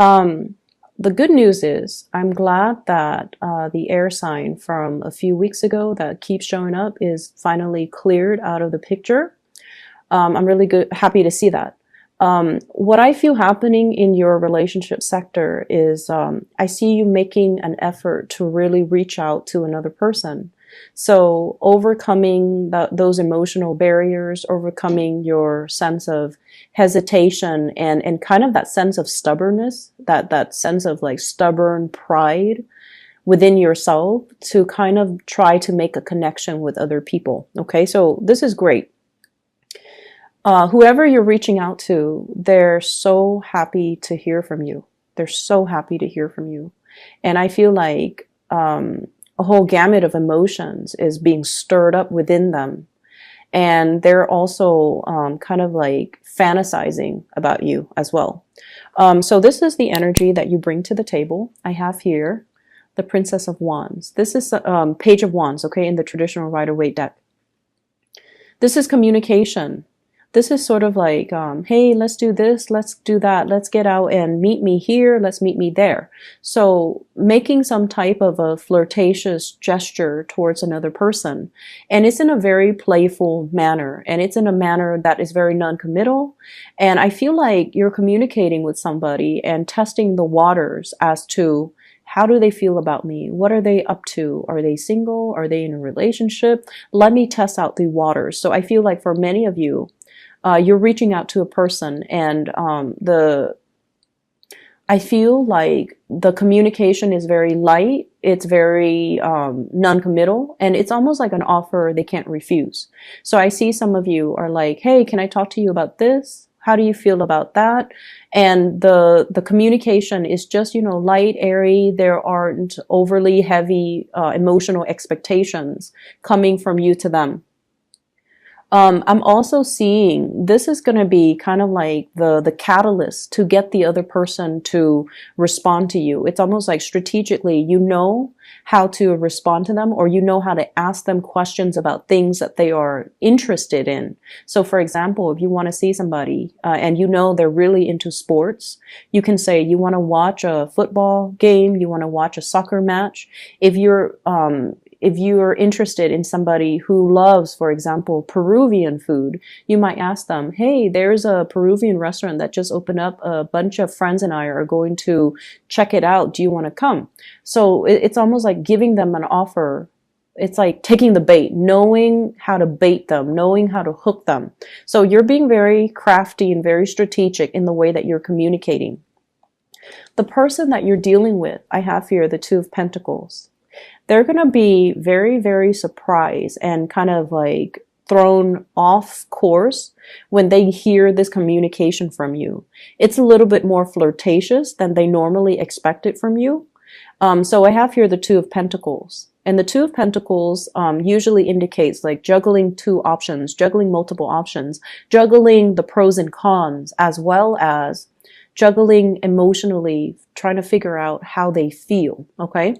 Um, the good news is I'm glad that the air sign from a few weeks ago that keeps showing up is finally cleared out of the picture. I'm really happy to see that. What I feel happening in your relationship sector is I see you making an effort to really reach out to another person. So overcoming those emotional barriers, overcoming your sense of hesitation and kind of that sense of stubbornness, that sense of like stubborn pride within yourself to kind of try to make a connection with other people. Okay, so this is great. Whoever you're reaching out to, they're so happy to hear from you. They're so happy to hear from you. And I feel like a whole gamut of emotions is being stirred up within them. And they're also kind of like fantasizing about you as well. So this is the energy that you bring to the table. I have here the Princess of Wands. This is Page of Wands, okay, in the traditional Rider-Waite deck. This is communication. This is sort of like, hey, let's do this, let's do that, let's get out and meet me here, let's meet me there. So making some type of a flirtatious gesture towards another person. And it's in a very playful manner. And it's in a manner that is very non-committal. And I feel like you're communicating with somebody and testing the waters as to how do they feel about me? What are they up to? Are they single? Are they in a relationship? Let me test out the waters. So I feel like for many of you, you're reaching out to a person and I feel like the communication is very light. It's very non-committal, and it's almost like an offer they can't refuse. So I see some of you are like, hey, can I talk to you about this? How do you feel about that? And the communication is just, you know, light, airy. There aren't overly heavy emotional expectations coming from you to them. I'm also seeing this is going to be kind of like the catalyst to get the other person to respond to you. It's almost like strategically, you know how to respond to them, or you know how to ask them questions about things that they are interested in. So for example, if you want to see somebody and you know they're really into sports, you can say you want to watch a football game, you want to watch a soccer match. If you're interested in somebody who loves, for example, Peruvian food, you might ask them, hey, there's a Peruvian restaurant that just opened up. A bunch of friends and I are going to check it out. Do you want to come? So it's almost like giving them an offer. It's like taking the bait, knowing how to bait them, knowing how to hook them. So you're being very crafty and very strategic in the way that you're communicating. The person that you're dealing with, I have here the Two of Pentacles. They're going to be very, very surprised and kind of like thrown off course when they hear this communication from you. It's a little bit more flirtatious than they normally expect it from you. So I have here the Two of Pentacles. And the Two of Pentacles usually indicates like juggling two options, juggling multiple options, juggling the pros and cons, as well as juggling emotionally, trying to figure out how they feel, okay?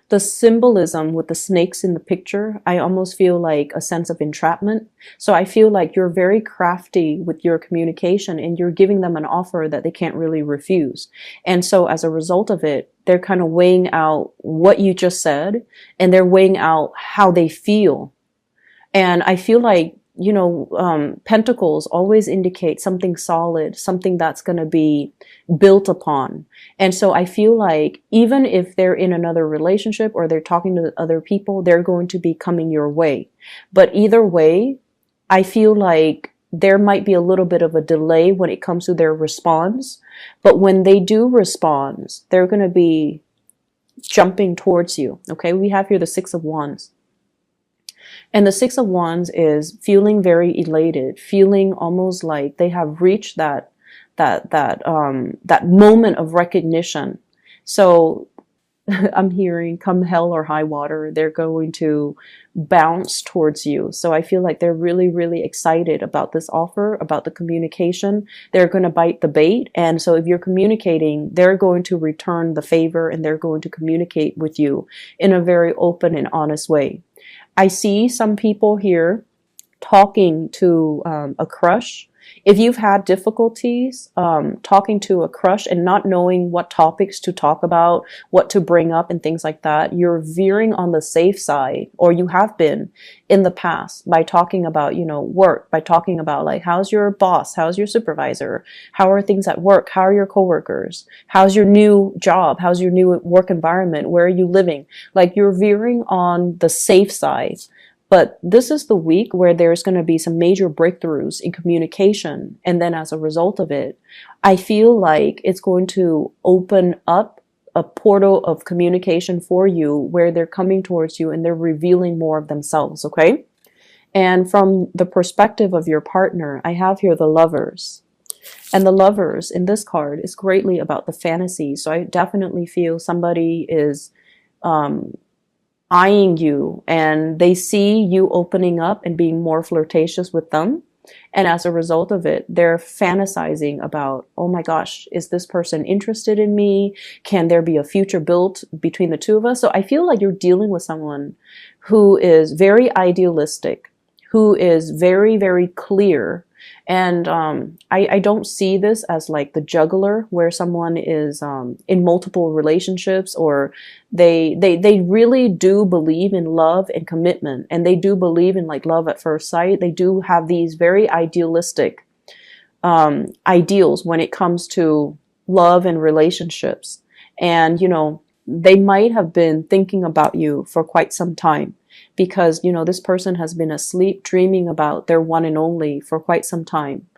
The symbolism with the snakes in the picture, I almost feel like a sense of entrapment. So I feel like you're very crafty with your communication and you're giving them an offer that they can't really refuse. And so as a result of it, they're kind of weighing out what you just said and they're weighing out how they feel. And I feel like, you know, pentacles always indicate something solid, something that's going to be built upon. And so I feel like even if they're in another relationship or they're talking to other people, they're going to be coming your way. But either way, I feel like there might be a little bit of a delay when it comes to their response. But when they do respond, they're going to be jumping towards you. Okay, we have here the Six of Wands. And the Six of Wands is feeling very elated, feeling almost like they have reached that moment of recognition. So I'm hearing come hell or high water, they're going to bounce towards you. So I feel like they're really, really excited about this offer, about the communication. They're going to bite the bait. And so if you're communicating, they're going to return the favor and they're going to communicate with you in a very open and honest way. I see some people here talking to a crush, If you've had difficulties talking to a crush and not knowing what topics to talk about, what to bring up and things like that, you're veering on the safe side, or you have been in the past, by talking about, work, by talking about like, how's your boss? How's your supervisor? How are things at work? How are your coworkers? How's your new job? How's your new work environment? Where are you living? Like, you're veering on the safe side. But this is the week where there's going to be some major breakthroughs in communication. And then as a result of it, I feel like it's going to open up a portal of communication for you where they're coming towards you and they're revealing more of themselves, okay? And from the perspective of your partner, I have here the Lovers. And the Lovers in this card is greatly about the fantasy. So I definitely feel somebody is eyeing you and they see you opening up and being more flirtatious with them. And as a result of it, they're fantasizing about, oh my gosh, is this person interested in me? Can there be a future built between the two of us? So I feel like you're dealing with someone who is very idealistic, who is very, very clear. And I don't see this as like the juggler, where someone is in multiple relationships, or they really do believe in love and commitment, and they do believe in like love at first sight. They do have these very idealistic ideals when it comes to love and relationships. And, they might have been thinking about you for quite some time, because, this person has been asleep dreaming about their one and only for quite some time.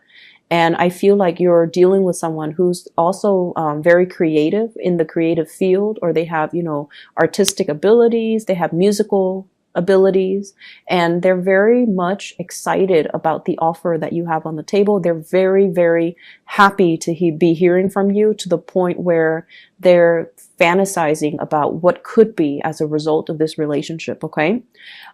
And I feel like you're dealing with someone who's also very creative in the creative field, or they have, artistic abilities, they have musical abilities, and they're very much excited about the offer that you have on the table. They're very, very happy to be hearing from you, to the point where they're fantasizing about what could be as a result of this relationship, okay?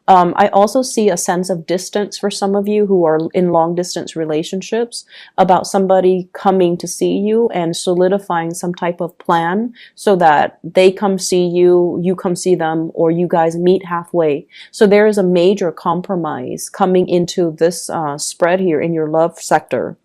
I also see a sense of distance for some of you who are in long distance relationships, about somebody coming to see you and solidifying some type of plan so that they come see you, you come see them, or you guys meet halfway. So there is a major compromise coming into this spread here in your love sector.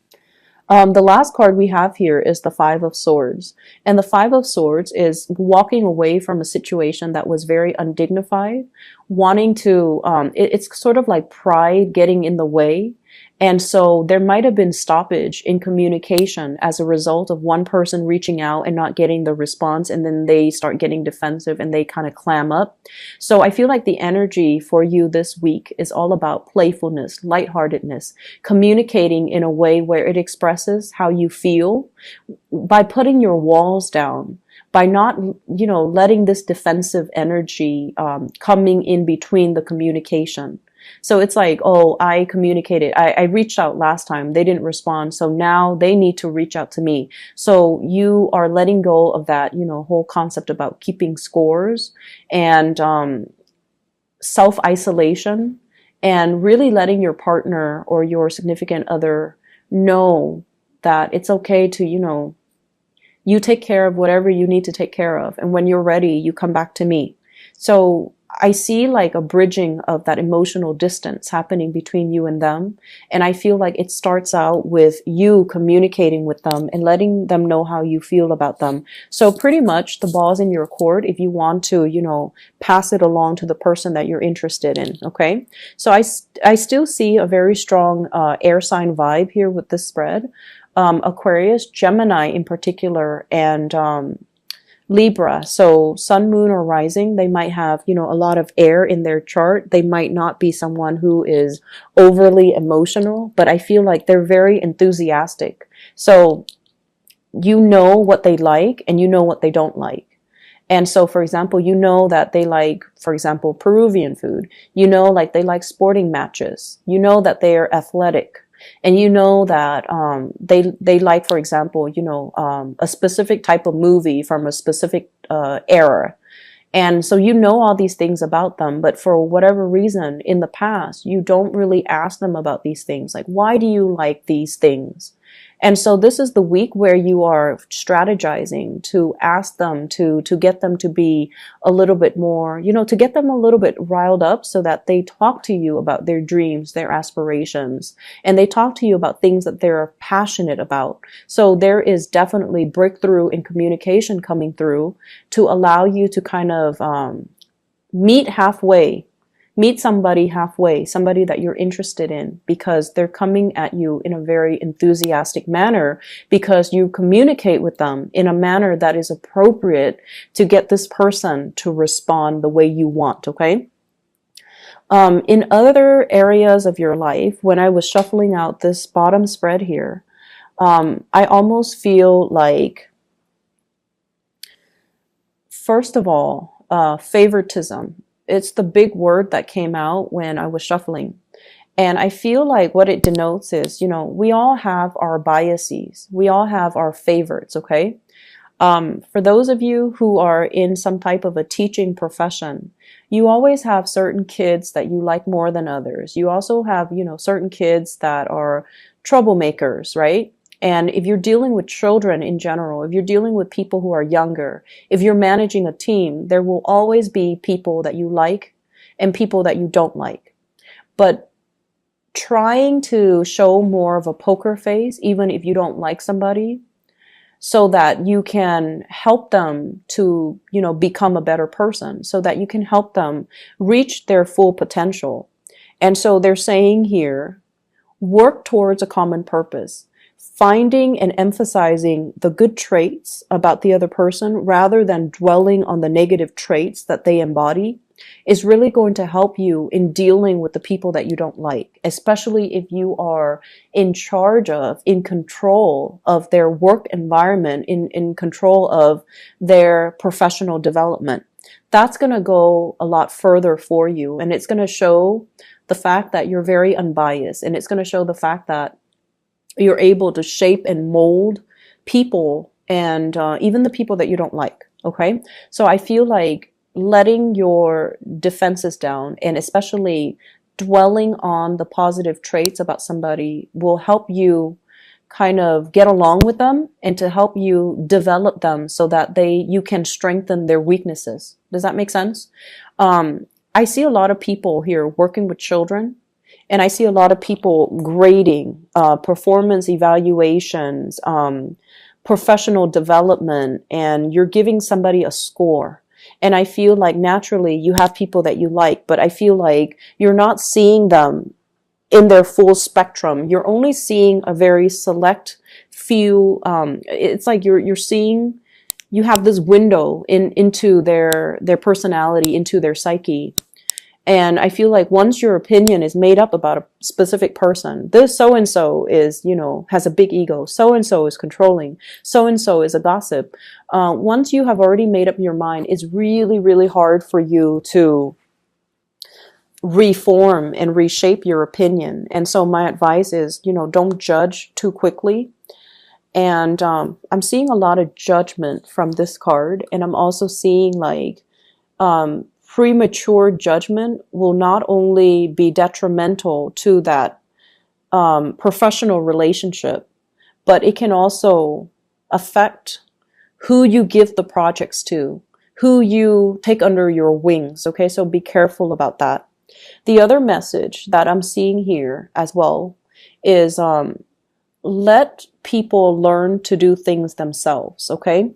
The last card we have here is the Five of Swords. And the Five of Swords is walking away from a situation that was very undignified, wanting to, it's sort of like pride getting in the way. And so there might have been stoppage in communication as a result of one person reaching out and not getting the response, and then they start getting defensive and they kind of clam up. So I feel like the energy for you this week is all about playfulness, lightheartedness, communicating in a way where it expresses how you feel by putting your walls down, by not, letting this defensive energy coming in between the communication. So it's like, oh, I communicated. I reached out last time. They didn't respond. So now they need to reach out to me. So you are letting go of that, whole concept about keeping scores and self-isolation, and really letting your partner or your significant other know that it's okay to, you take care of whatever you need to take care of. And when you're ready, you come back to me. So I see like a bridging of that emotional distance happening between you and them. And I feel like it starts out with you communicating with them and letting them know how you feel about them. So pretty much the ball's in your court if you want to, pass it along to the person that you're interested in. Okay. So I still see a very strong air sign vibe here with this spread. Aquarius, Gemini in particular, and Libra. So sun, moon, or rising, they might have, a lot of air in their chart. They might not be someone who is overly emotional, but I feel like they're very enthusiastic. So you know what they like and you know what they don't like. And so, for example, that they like, for example, Peruvian food. Like they like sporting matches. That they are athletic. And that they like, for example, a specific type of movie from a specific era. And so all these things about them, but for whatever reason in the past, you don't really ask them about these things. Like, why do you like these things? And so this is the week where you are strategizing to ask them to get them to be a little bit more, to get them a little bit riled up so that they talk to you about their dreams, their aspirations, and they talk to you about things that they're passionate about. So there is definitely breakthrough in communication coming through to allow you to kind of meet halfway. Meet somebody halfway, somebody that you're interested in, because they're coming at you in a very enthusiastic manner, because you communicate with them in a manner that is appropriate to get this person to respond the way you want, okay? In other areas of your life, when I was shuffling out this bottom spread here, I almost feel like, first of all, favoritism. It's the big word that came out when I was shuffling. And I feel like what it denotes is, we all have our biases. We all have our favorites, okay? For those of you who are in some type of a teaching profession, you always have certain kids that you like more than others. You also have, certain kids that are troublemakers, right? And if you're dealing with children in general, if you're dealing with people who are younger, if you're managing a team, there will always be people that you like and people that you don't like. But trying to show more of a poker face, even if you don't like somebody, so that you can help them to, become a better person, so that you can help them reach their full potential. And so they're saying here, work towards a common purpose. Finding and emphasizing the good traits about the other person rather than dwelling on the negative traits that they embody is really going to help you in dealing with the people that you don't like, especially if you are in charge of, in control of their work environment, in control of their professional development. That's going to go a lot further for you, and it's going to show the fact that you're very unbiased, and it's going to show the fact that you're able to shape and mold people, and even the people that you don't like, okay? So I feel like letting your defenses down, and especially dwelling on the positive traits about somebody, will help you kind of get along with them and to help you develop them so that you can strengthen their weaknesses. Does that make sense? I see a lot of people here working with children, and I see a lot of people grading, performance evaluations, professional development, and you're giving somebody a score. And I feel like naturally you have people that you like, but I feel like you're not seeing them in their full spectrum. You're only seeing a very select few. It's like you're seeing, you have this window into their personality, into their psyche. And I feel like once your opinion is made up about a specific person, this so-and-so is, has a big ego, so-and-so is controlling, so-and-so is a gossip. Once you have already made up your mind, it's really, really hard for you to reform and reshape your opinion. And so my advice is, don't judge too quickly. And I'm seeing a lot of judgment from this card. And I'm also seeing like premature judgment will not only be detrimental to that professional relationship, but it can also affect who you give the projects to, who you take under your wings. Okay, so be careful about that. The other message that I'm seeing here as well is let people learn to do things themselves, okay?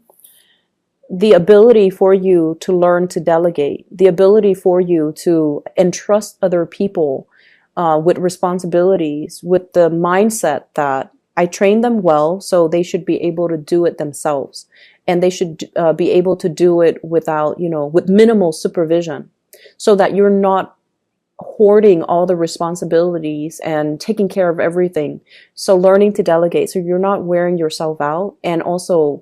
The ability for you to learn to delegate, the ability for you to entrust other people with responsibilities, with the mindset that I train them well, so they should be able to do it themselves. And they should be able to do it without, with minimal supervision, so that you're not hoarding all the responsibilities and taking care of everything. So learning to delegate, so you're not wearing yourself out, and also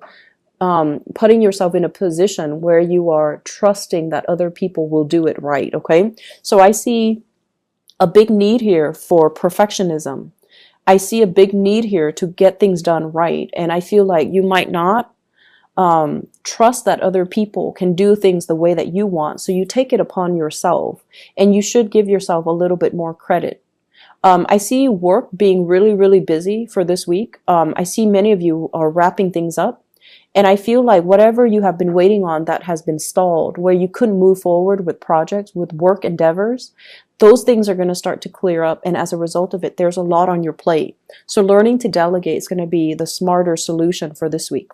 putting yourself in a position where you are trusting that other people will do it right, okay? So I see a big need here for perfectionism. I see a big need here to get things done right. And I feel like you might not trust that other people can do things the way that you want. So you take it upon yourself, and you should give yourself a little bit more credit. I see work being really, really busy for this week. I see many of you are wrapping things up. And I feel like whatever you have been waiting on that has been stalled, where you couldn't move forward with projects, with work endeavors, those things are going to start to clear up. And as a result of it, there's a lot on your plate. So learning to delegate is going to be the smarter solution for this week.